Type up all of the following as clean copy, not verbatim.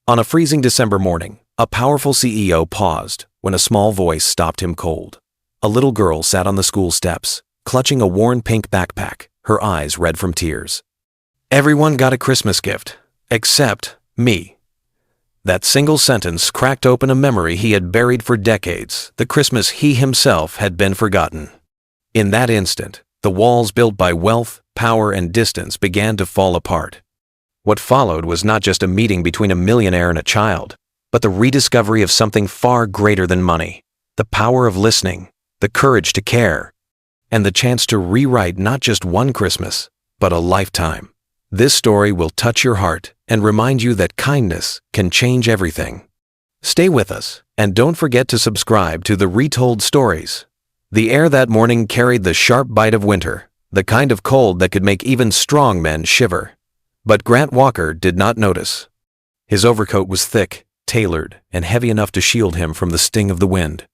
On a freezing December morning, a powerful CEO paused when a small voice stopped him cold. A little girl sat on the school steps, clutching a worn pink backpack, her eyes red from tears. "Everyone got a Christmas gift, except me." That single sentence cracked open a memory he had buried for decades, the Christmas he himself had been forgotten. In that instant, the walls built by wealth, power, and distance began to fall apart. What followed was not just a meeting between a millionaire and a child, but the rediscovery of something far greater than money: the power of listening, the courage to care, and the chance to rewrite not just one Christmas, but a lifetime. This story will touch your heart and remind you that kindness can change everything. Stay with us, and don't forget to subscribe to the Retold Stories. The air that morning carried the sharp bite of winter, the kind of cold that could make even strong men shiver. But Grant Walker did not notice. His overcoat was thick, tailored, and heavy enough to shield him from the sting of the wind.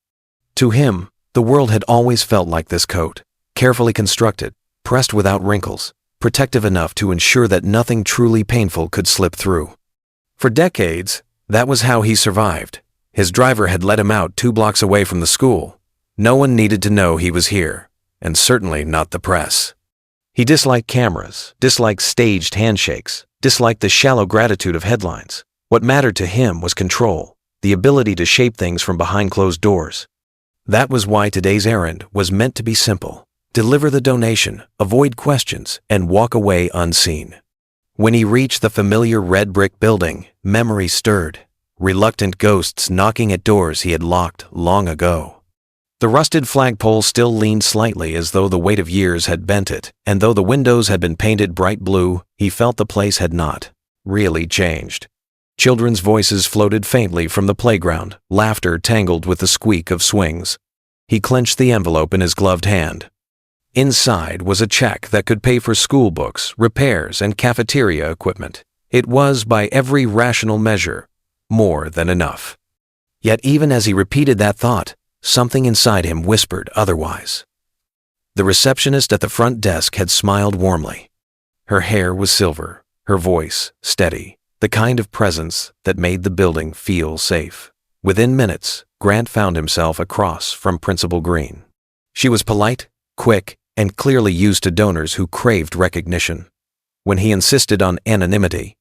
To him, the world had always felt like this coat, carefully constructed, pressed without wrinkles, protective enough to ensure that nothing truly painful could slip through. For decades, that was how he survived. His driver had let him out 2 blocks away from the school. No one needed to know he was here, and certainly not the press. He disliked cameras, disliked staged handshakes, disliked the shallow gratitude of headlines. What mattered to him was control, the ability to shape things from behind closed doors. That was why today's errand was meant to be simple: deliver the donation, avoid questions, and walk away unseen. When he reached the familiar red brick building, memory stirred, reluctant ghosts knocking at doors he had locked long ago. The rusted flagpole still leaned slightly as though the weight of years had bent it, and though the windows had been painted bright blue, he felt the place had not really changed. Children's voices floated faintly from the playground, laughter tangled with the squeak of swings. He clenched the envelope in his gloved hand. Inside was a check that could pay for school books, repairs, and cafeteria equipment. It was, by every rational measure, more than enough. Yet even as he repeated that thought, something inside him whispered otherwise. The receptionist at the front desk had smiled warmly. Her hair was silver, her voice steady, the kind of presence that made the building feel safe. Within minutes, Grant found himself across from Principal Green. She was polite, quick, and clearly used to donors who craved recognition. When he insisted on anonymity,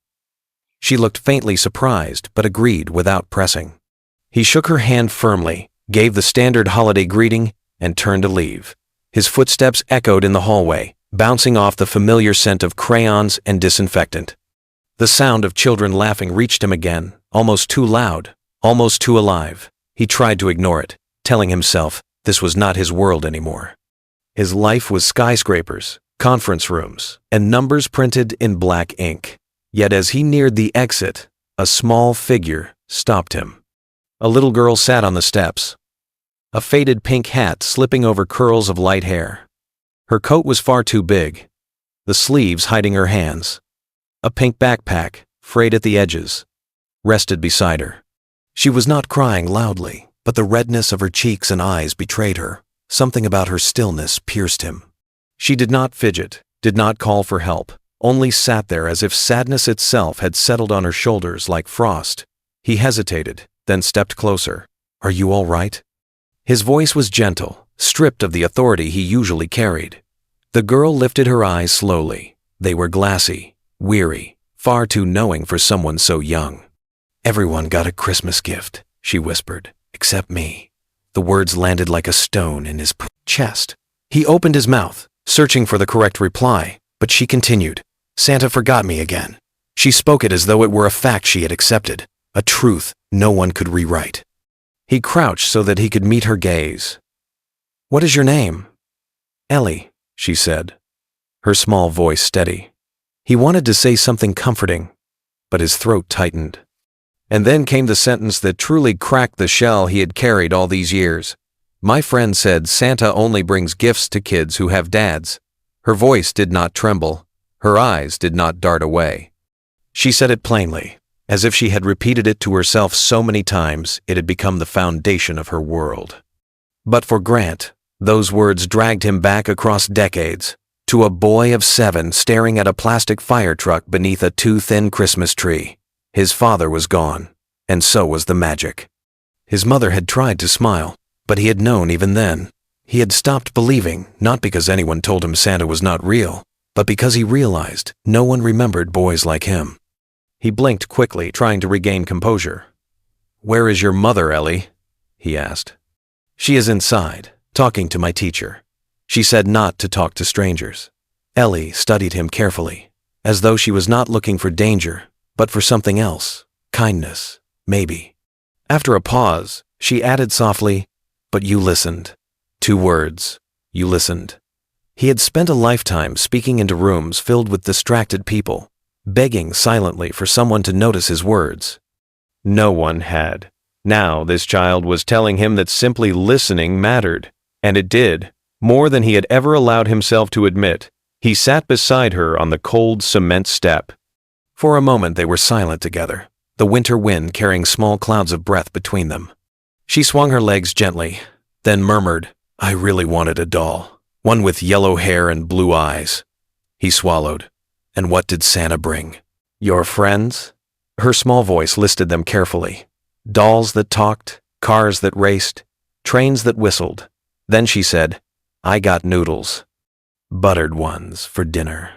she looked faintly surprised but agreed without pressing. He shook her hand firmly, gave the standard holiday greeting, and turned to leave. His footsteps echoed in the hallway, bouncing off the familiar scent of crayons and disinfectant. The sound of children laughing reached him again, almost too loud, almost too alive. He tried to ignore it, telling himself this was not his world anymore. His life was skyscrapers, conference rooms, and numbers printed in black ink. Yet as he neared the exit, a small figure stopped him. A little girl sat on the steps, a faded pink hat slipping over curls of light hair. Her coat was far too big, the sleeves hiding her hands. A pink backpack, frayed at the edges, rested beside her. She was not crying loudly, but the redness of her cheeks and eyes betrayed her. Something about her stillness pierced him. She did not fidget, did not call for help, only sat there as if sadness itself had settled on her shoulders like frost. He hesitated, then stepped closer. "Are you all right?" His voice was gentle, stripped of the authority he usually carried. The girl lifted her eyes slowly. They were glassy, weary, far too knowing for someone so young. "Everyone got a Christmas gift," she whispered, "except me." The words landed like a stone in his chest. He opened his mouth, searching for the correct reply, but she continued, "Santa forgot me again." She spoke it as though it were a fact she had accepted, a truth no one could rewrite. He crouched so that he could meet her gaze. "What is your name?" "Ellie," she said, her small voice steady. He wanted to say something comforting, but his throat tightened. And then came the sentence that truly cracked the shell he had carried all these years. "My friend said Santa only brings gifts to kids who have dads." Her voice did not tremble. Her eyes did not dart away. She said it plainly, as if she had repeated it to herself so many times it had become the foundation of her world. But for Grant, those words dragged him back across decades, to a boy of 7 staring at a plastic fire truck beneath a too thin Christmas tree. His father was gone, and so was the magic. His mother had tried to smile, but he had known even then. He had stopped believing, not because anyone told him Santa was not real, but because he realized no one remembered boys like him. He blinked quickly, trying to regain composure. "Where is your mother, Ellie?" he asked. "She is inside, talking to my teacher. She said not to talk to strangers." Ellie studied him carefully, as though she was not looking for danger, but for something else, kindness, maybe. After a pause, she added softly, "But you listened." 2 words. You listened. He had spent a lifetime speaking into rooms filled with distracted people, begging silently for someone to notice his words. No one had. Now this child was telling him that simply listening mattered, and it did, more than he had ever allowed himself to admit. He sat beside her on the cold cement step. For a moment they were silent together, the winter wind carrying small clouds of breath between them. She swung her legs gently, then murmured, "I really wanted a doll, one with yellow hair and blue eyes." He swallowed. "And what did Santa bring?" "Your friends?" Her small voice listed them carefully. Dolls that talked, cars that raced, trains that whistled. Then she said, "I got noodles. Buttered ones for dinner."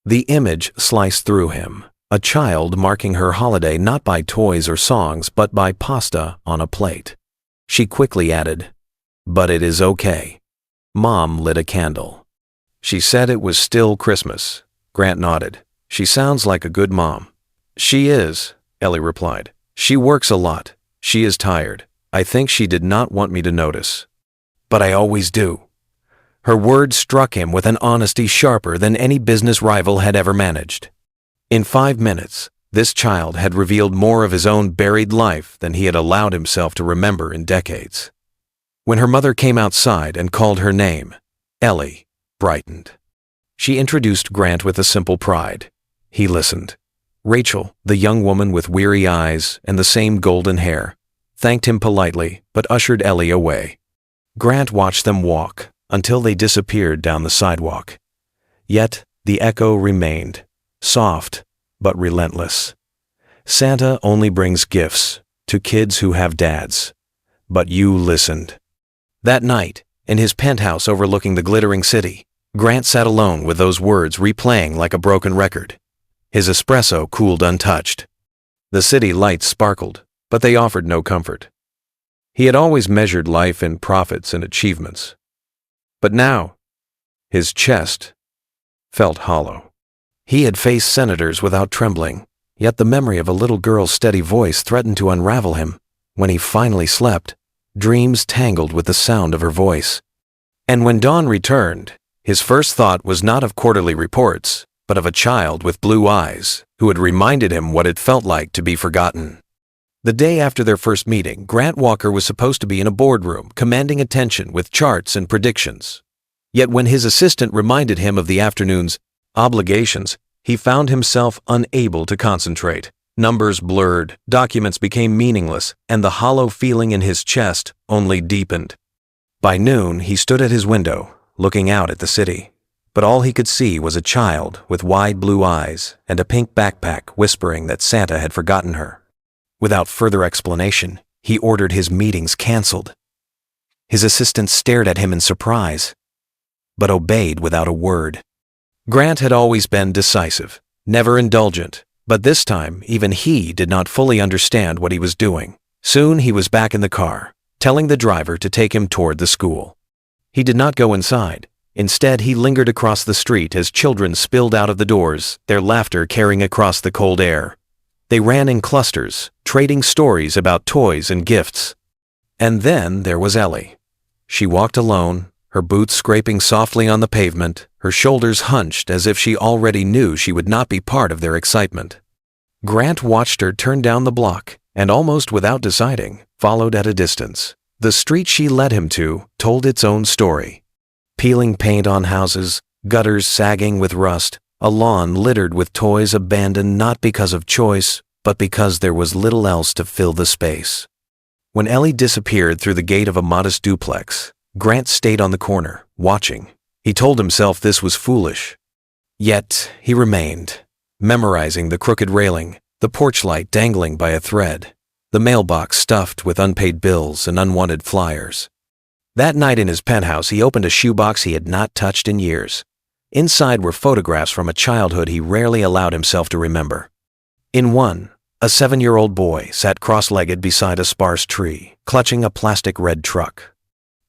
The image sliced through him, a child marking her holiday not by toys or songs but by pasta on a plate. She quickly added, "But it is okay." Mom lit a candle. "She said it was still Christmas." Grant nodded. "She sounds like a good mom." "She is," Ellie replied. "She works a lot. She is tired. I think she did not want me to notice." "But I always do." Her words struck him with an honesty sharper than any business rival had ever managed. In 5 minutes, this child had revealed more of his own buried life than he had allowed himself to remember in decades. When her mother came outside and called her name, Ellie brightened. She introduced Grant with a simple pride. He listened. Rachel, the young woman with weary eyes and the same golden hair, thanked him politely but ushered Ellie away. Grant watched them walk until they disappeared down the sidewalk. Yet the echo remained, soft but relentless. Santa only brings gifts to kids who have dads. But you listened. That night, in his penthouse overlooking the glittering city, Grant sat alone with those words replaying like a broken record. His espresso cooled untouched. The city lights sparkled, but they offered no comfort. He had always measured life in profits and achievements. But now, his chest felt hollow. He had faced senators without trembling, yet the memory of a little girl's steady voice threatened to unravel him. When he finally slept, dreams tangled with the sound of her voice. And when dawn returned, his first thought was not of quarterly reports, but of a child with blue eyes who had reminded him what it felt like to be forgotten. The day after their first meeting, Grant Walker was supposed to be in a boardroom, commanding attention with charts and predictions. Yet when his assistant reminded him of the afternoon's obligations, he found himself unable to concentrate. Numbers blurred, documents became meaningless, and the hollow feeling in his chest only deepened. By noon, he stood at his window, looking out at the city. But all he could see was a child with wide blue eyes and a pink backpack whispering that Santa had forgotten her. Without further explanation, he ordered his meetings canceled. His assistant stared at him in surprise, but obeyed without a word. Grant had always been decisive, never indulgent, but this time even he did not fully understand what he was doing. Soon he was back in the car, telling the driver to take him toward the school. He did not go inside. Instead, he lingered across the street as children spilled out of the doors, their laughter carrying across the cold air. They ran in clusters, trading stories about toys and gifts. And then there was Ellie. She walked alone, her boots scraping softly on the pavement, her shoulders hunched as if she already knew she would not be part of their excitement. Grant watched her turn down the block, and almost without deciding, followed at a distance. The street she led him to told its own story. Peeling paint on houses, gutters sagging with rust, a lawn littered with toys abandoned not because of choice, but because there was little else to fill the space. When Ellie disappeared through the gate of a modest duplex, Grant stayed on the corner, watching. He told himself this was foolish. Yet he remained, memorizing the crooked railing, the porch light dangling by a thread, the mailbox stuffed with unpaid bills and unwanted flyers. That night in his penthouse, he opened a shoebox he had not touched in years. Inside were photographs from a childhood he rarely allowed himself to remember. In one, a 7-year-old boy sat cross-legged beside a sparse tree, clutching a plastic red truck.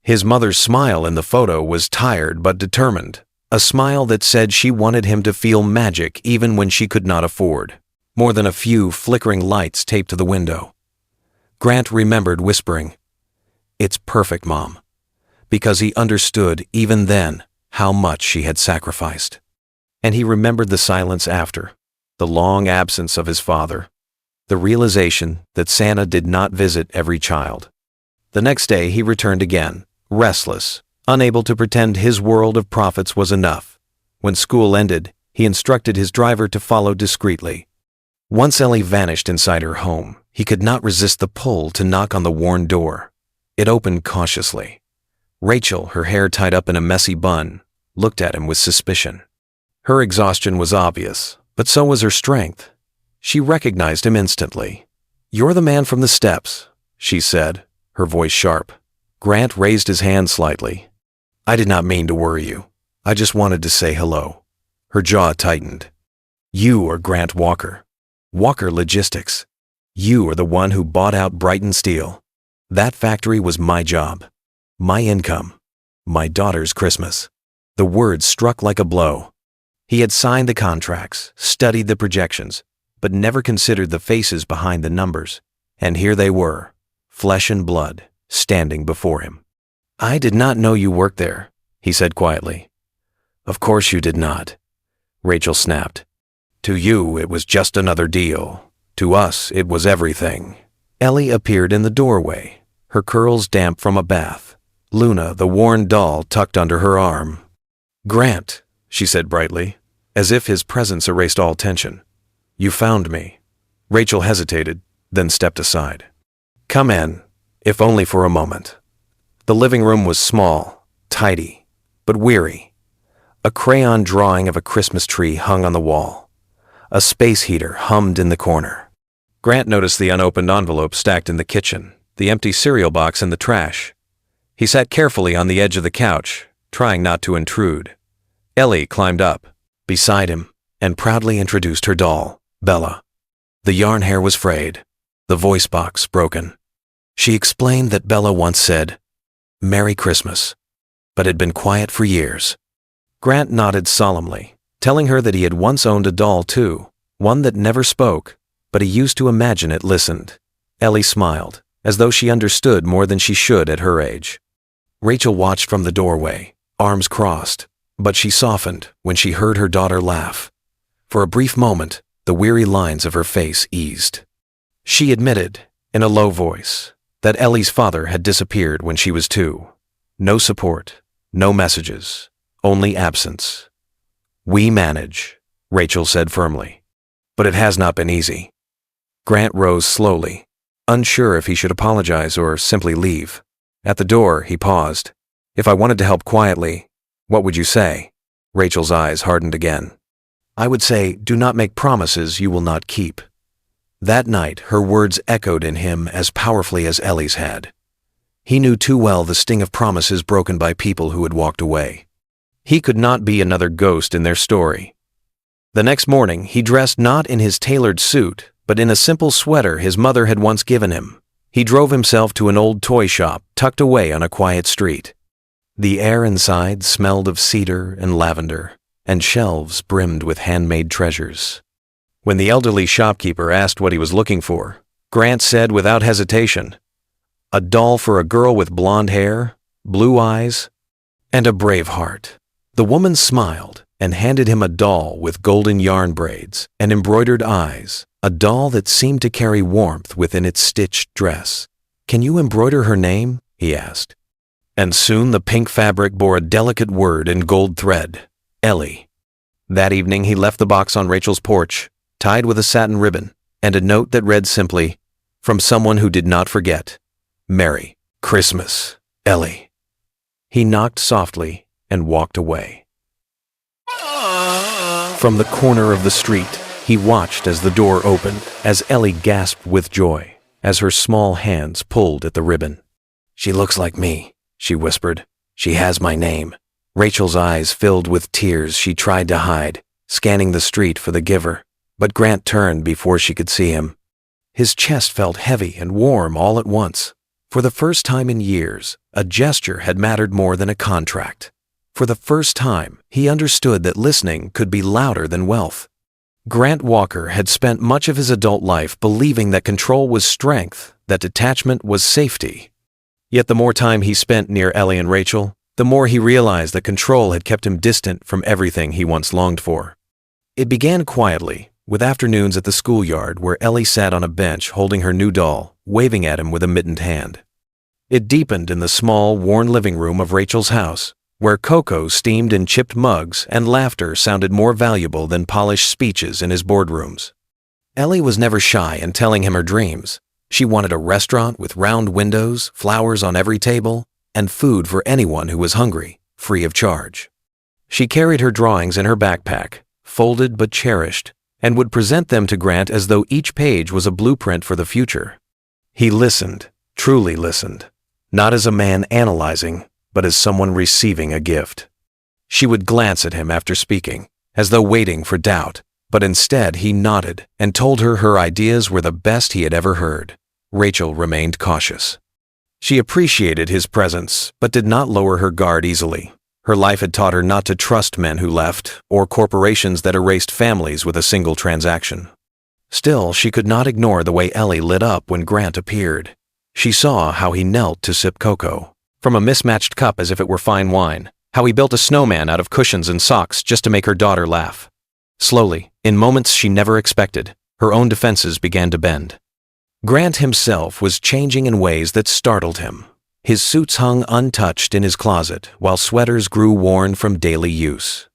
His mother's smile in the photo was tired but determined, a smile that said she wanted him to feel magic even when she could not afford more than a few flickering lights taped to the window. Grant remembered whispering, "It's perfect, Mom," because he understood even then how much she had sacrificed. And he remembered the silence after, the long absence of his father, the realization that Santa did not visit every child. The next day he returned again, restless, unable to pretend his world of profits was enough. When school ended, he instructed his driver to follow discreetly. Once Ellie vanished inside her home, he could not resist the pull to knock on the worn door. It opened cautiously. Rachel, her hair tied up in a messy bun, looked at him with suspicion. Her exhaustion was obvious, but so was her strength. She recognized him instantly. "You're the man from the steps," she said, her voice sharp. Grant raised his hand slightly. "I did not mean to worry you. I just wanted to say hello." Her jaw tightened. "You are Grant Walker. Walker Logistics. You are the one who bought out Brighton Steel. That factory was my job, my income, my daughter's Christmas." The words struck like a blow. He had signed the contracts, studied the projections, but never considered the faces behind the numbers. And here they were, flesh and blood, standing before him. "I did not know you worked there," he said quietly. "Of course you did not," Rachel snapped. "To you, it was just another deal. To us, it was everything." Ellie appeared in the doorway, her curls damp from a bath, Luna, the worn doll, tucked under her arm. "Grant," she said brightly, as if his presence erased all tension. "You found me." Rachel hesitated, then stepped aside. "Come in, if only for a moment." The living room was small, tidy, but weary. A crayon drawing of a Christmas tree hung on the wall. A space heater hummed in the corner. Grant noticed the unopened envelope stacked in the kitchen, the empty cereal box in the trash. He sat carefully on the edge of the couch, trying not to intrude. Ellie climbed up, beside him, and proudly introduced her doll, Bella. The yarn hair was frayed, the voice box broken. She explained that Bella once said, "Merry Christmas," but had been quiet for years. Grant nodded solemnly, telling her that he had once owned a doll too, one that never spoke, but he used to imagine it listened. Ellie smiled, as though she understood more than she should at her age. Rachel watched from the doorway, arms crossed, but she softened when she heard her daughter laugh. For a brief moment, the weary lines of her face eased. She admitted, in a low voice, that Ellie's father had disappeared when she was 2. No support, no messages, only absence. "We manage," Rachel said firmly. "But it has not been easy." Grant rose slowly, unsure if he should apologize or simply leave. At the door, he paused. "If I wanted to help quietly, what would you say?" Rachel's eyes hardened again. "I would say, do not make promises you will not keep." That night, her words echoed in him as powerfully as Ellie's had. He knew too well the sting of promises broken by people who had walked away. He could not be another ghost in their story. The next morning, he dressed not in his tailored suit, but in a simple sweater his mother had once given him. He drove himself to an old toy shop tucked away on a quiet street. The air inside smelled of cedar and lavender, and shelves brimmed with handmade treasures. When the elderly shopkeeper asked what he was looking for, Grant said without hesitation, "A doll for a girl with blonde hair, blue eyes, and a brave heart." The woman smiled and handed him a doll with golden yarn braids and embroidered eyes, a doll that seemed to carry warmth within its stitched dress. "Can you embroider her name?" he asked. And soon the pink fabric bore a delicate word in gold thread, Ellie. That evening he left the box on Rachel's porch, tied with a satin ribbon, and a note that read simply, "From someone who did not forget. Merry Christmas, Ellie." He knocked softly and walked away. From the corner of the street, He watched as the door opened, as Ellie gasped with joy, as her small hands pulled at the ribbon. "She looks like me," she whispered. "She has my name." Rachel's eyes filled with tears she tried to hide, scanning the street for the giver, but Grant turned before she could see him. His chest felt heavy and warm all at once. For the first time in years, a gesture had mattered more than a contract. For the first time, he understood that listening could be louder than wealth. Grant Walker had spent much of his adult life believing that control was strength, that detachment was safety. Yet the more time he spent near Ellie and Rachel, the more he realized that control had kept him distant from everything he once longed for. It began quietly, with afternoons at the schoolyard where Ellie sat on a bench holding her new doll, waving at him with a mittened hand. It deepened in the small, worn living room of Rachel's house, where cocoa steamed in chipped mugs and laughter sounded more valuable than polished speeches in his boardrooms. Ellie was never shy in telling him her dreams. She wanted a restaurant with round windows, flowers on every table, and food for anyone who was hungry, free of charge. She carried her drawings in her backpack, folded but cherished, and would present them to Grant as though each page was a blueprint for the future. He listened, truly listened, not as a man analyzing, but as someone receiving a gift. She would glance at him after speaking, as though waiting for doubt, but instead he nodded and told her her ideas were the best he had ever heard. Rachel remained cautious. She appreciated his presence, but did not lower her guard easily. Her life had taught her not to trust men who left, or corporations that erased families with a single transaction. Still, she could not ignore the way Ellie lit up when Grant appeared. She saw how he knelt to sip cocoa, from a mismatched cup as if it were fine wine, how he built a snowman out of cushions and socks just to make her daughter laugh. Slowly, in moments she never expected, her own defenses began to bend. Grant himself was changing in ways that startled him. His suits hung untouched in his closet, while sweaters grew worn from daily use.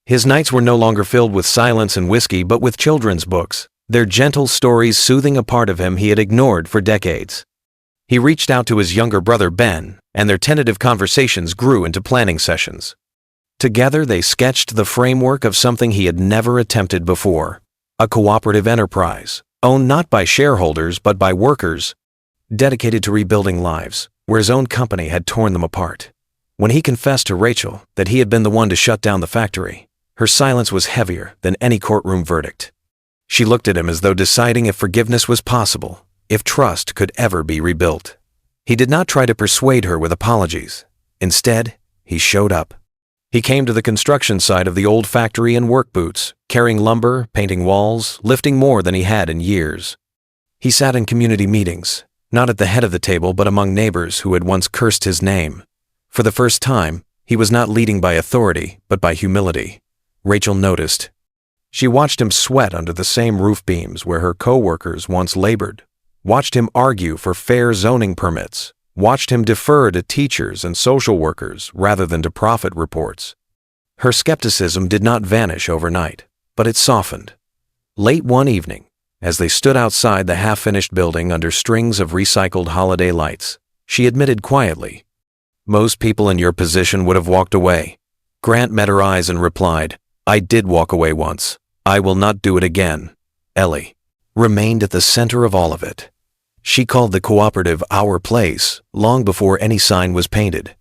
His nights were no longer filled with silence and whiskey, but with children's books, their gentle stories soothing a part of him he had ignored for decades. He reached out to his younger brother Ben, and their tentative conversations grew into planning sessions. Together they sketched the framework of something he had never attempted before, a cooperative enterprise, owned not by shareholders but by workers, dedicated to rebuilding lives, where his own company had torn them apart. When he confessed to Rachel that he had been the one to shut down the factory, her silence was heavier than any courtroom verdict. She looked at him as though deciding if forgiveness was possible, if trust could ever be rebuilt. He did not try to persuade her with apologies. Instead, he showed up. He came to the construction site of the old factory in work boots, carrying lumber, painting walls, lifting more than he had in years. He sat in community meetings, not at the head of the table but among neighbors who had once cursed his name. For the first time, he was not leading by authority but by humility. Rachel noticed. She watched him sweat under the same roof beams where her co-workers once labored, watched him argue for fair zoning permits, watched him defer to teachers and social workers rather than to profit reports. Her skepticism did not vanish overnight, but it softened. Late one evening, as they stood outside the half-finished building under strings of recycled holiday lights, she admitted quietly, "Most people in your position would have walked away." Grant met her eyes and replied, "I did walk away once. I will not do it again." Ellie remained at the center of all of it. She called the cooperative Our Place long before any sign was painted.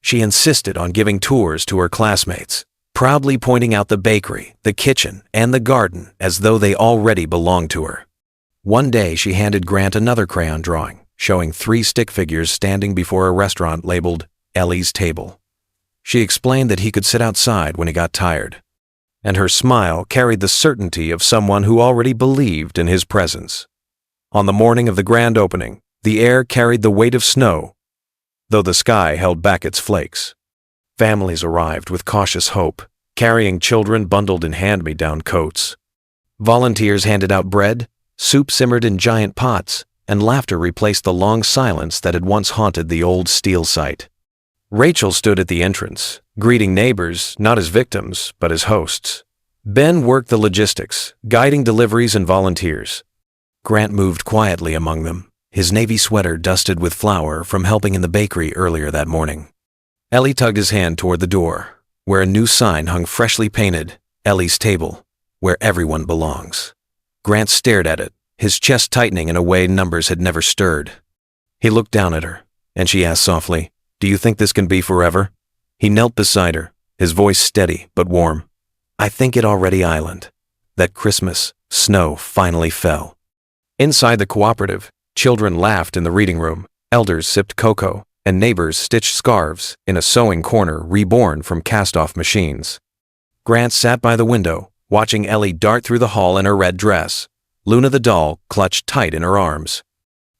She insisted on giving tours to her classmates, proudly pointing out the bakery, the kitchen, and the garden as though they already belonged to her. One day she handed Grant another crayon drawing, showing 3 stick figures standing before a restaurant labeled Ellie's Table. She explained that he could sit outside when he got tired, and her smile carried the certainty of someone who already believed in his presence. On the morning of the grand opening, the air carried the weight of snow, though the sky held back its flakes. Families arrived with cautious hope, carrying children bundled in hand-me-down coats. Volunteers handed out bread, soup simmered in giant pots, and laughter replaced the long silence that had once haunted the old steel site. Rachel stood at the entrance, greeting neighbors not as victims, but as hosts. Ben worked the logistics, guiding deliveries and volunteers. Grant moved quietly among them, his navy sweater dusted with flour from helping in the bakery earlier that morning. Ellie tugged his hand toward the door, where a new sign hung freshly painted, Ellie's Table, where everyone belongs. Grant stared at it, his chest tightening in a way numbers had never stirred. He looked down at her, and she asked softly, "Do you think this can be forever?" He knelt beside her, his voice steady but warm. "I think it already island." That Christmas, snow finally fell. Inside the cooperative, children laughed in the reading room, elders sipped cocoa, and neighbors stitched scarves in a sewing corner reborn from cast-off machines. Grant sat by the window, watching Ellie dart through the hall in her red dress, Luna the doll clutched tight in her arms.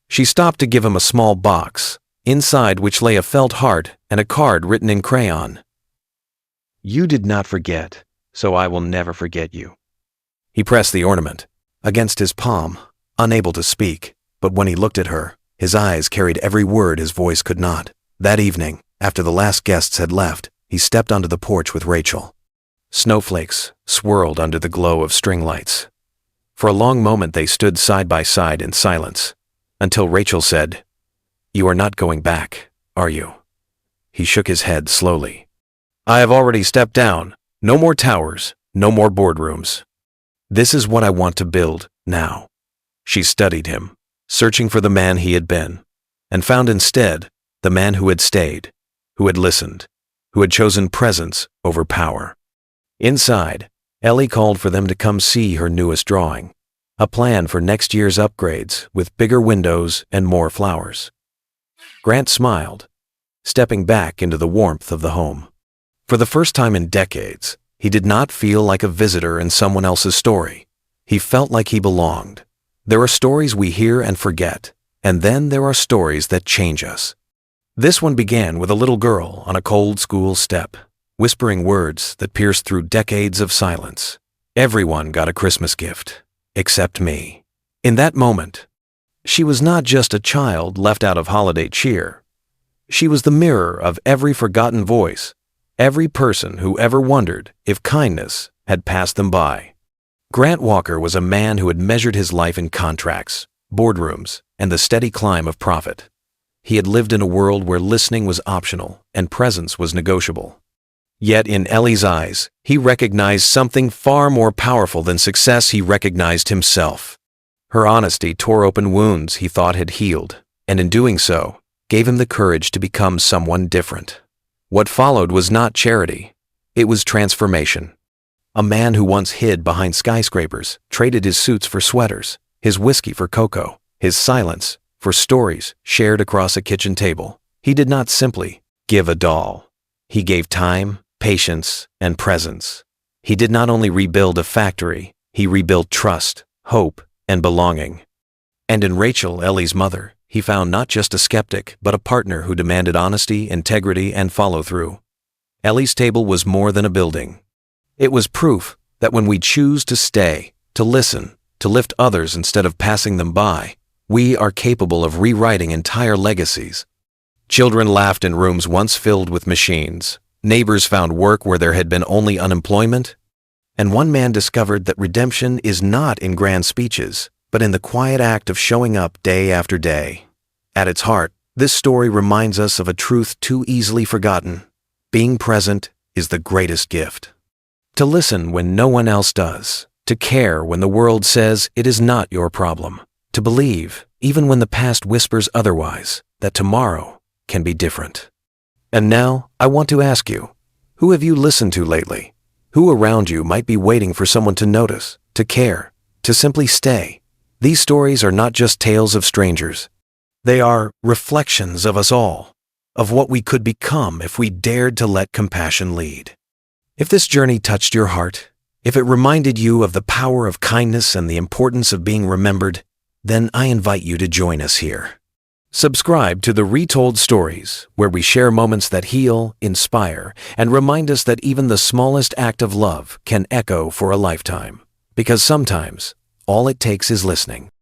She stopped to give him a small box, inside which lay a felt heart and a card written in crayon. "You did not forget, so I will never forget you." He pressed the ornament against his palm, unable to speak, but when he looked at her, his eyes carried every word his voice could not. That evening, after the last guests had left, he stepped onto the porch with Rachel. Snowflakes swirled under the glow of string lights. For a long moment they stood side by side in silence, until Rachel said, "You are not going back, are you?" He shook his head slowly. "I have already stepped down. No more towers, no more boardrooms. This is what I want to build now." She studied him, searching for the man he had been, and found instead the man who had stayed, who had listened, who had chosen presence over power. Inside, Ellie called for them to come see her newest drawing, a plan for next year's upgrades with bigger windows and more flowers. Grant smiled, stepping back into the warmth of the home. For the first time in decades, he did not feel like a visitor in someone else's story. He felt like he belonged. There are stories we hear and forget, and then there are stories that change us. This one began with a little girl on a cold school step, whispering words that pierced through decades of silence. Everyone got a Christmas gift, except me. In that moment, she was not just a child left out of holiday cheer. She was the mirror of every forgotten voice, every person who ever wondered if kindness had passed them by. Grant Walker was a man who had measured his life in contracts, boardrooms, and the steady climb of profit. He had lived in a world where listening was optional and presence was negotiable. Yet in Ellie's eyes, he recognized something far more powerful than success. He recognized himself. Her honesty tore open wounds he thought had healed, and in doing so, gave him the courage to become someone different. What followed was not charity. It was transformation. A man who once hid behind skyscrapers traded his suits for sweaters, his whiskey for cocoa, his silence for stories shared across a kitchen table. He did not simply give a doll. He gave time, patience, and presence. He did not only rebuild a factory, he rebuilt trust, hope, and belonging. And in Rachel, Ellie's mother, he found not just a skeptic, but a partner who demanded honesty, integrity, and follow-through. Ellie's table was more than a building. It was proof that when we choose to stay, to listen, to lift others instead of passing them by, we are capable of rewriting entire legacies. Children laughed in rooms once filled with machines. Neighbors found work where there had been only unemployment. And one man discovered that redemption is not in grand speeches, but in the quiet act of showing up day after day. At its heart, this story reminds us of a truth too easily forgotten. Being present is the greatest gift. To listen when no one else does. To care when the world says it is not your problem. To believe, even when the past whispers otherwise, that tomorrow can be different. And now, I want to ask you, who have you listened to lately? Who around you might be waiting for someone to notice, to care, to simply stay? These stories are not just tales of strangers. They are reflections of us all, of what we could become if we dared to let compassion lead. If this journey touched your heart, if it reminded you of the power of kindness and the importance of being remembered, then I invite you to join us here. Subscribe to the Retold Stories, where we share moments that heal, inspire, and remind us that even the smallest act of love can echo for a lifetime. Because sometimes, all it takes is listening.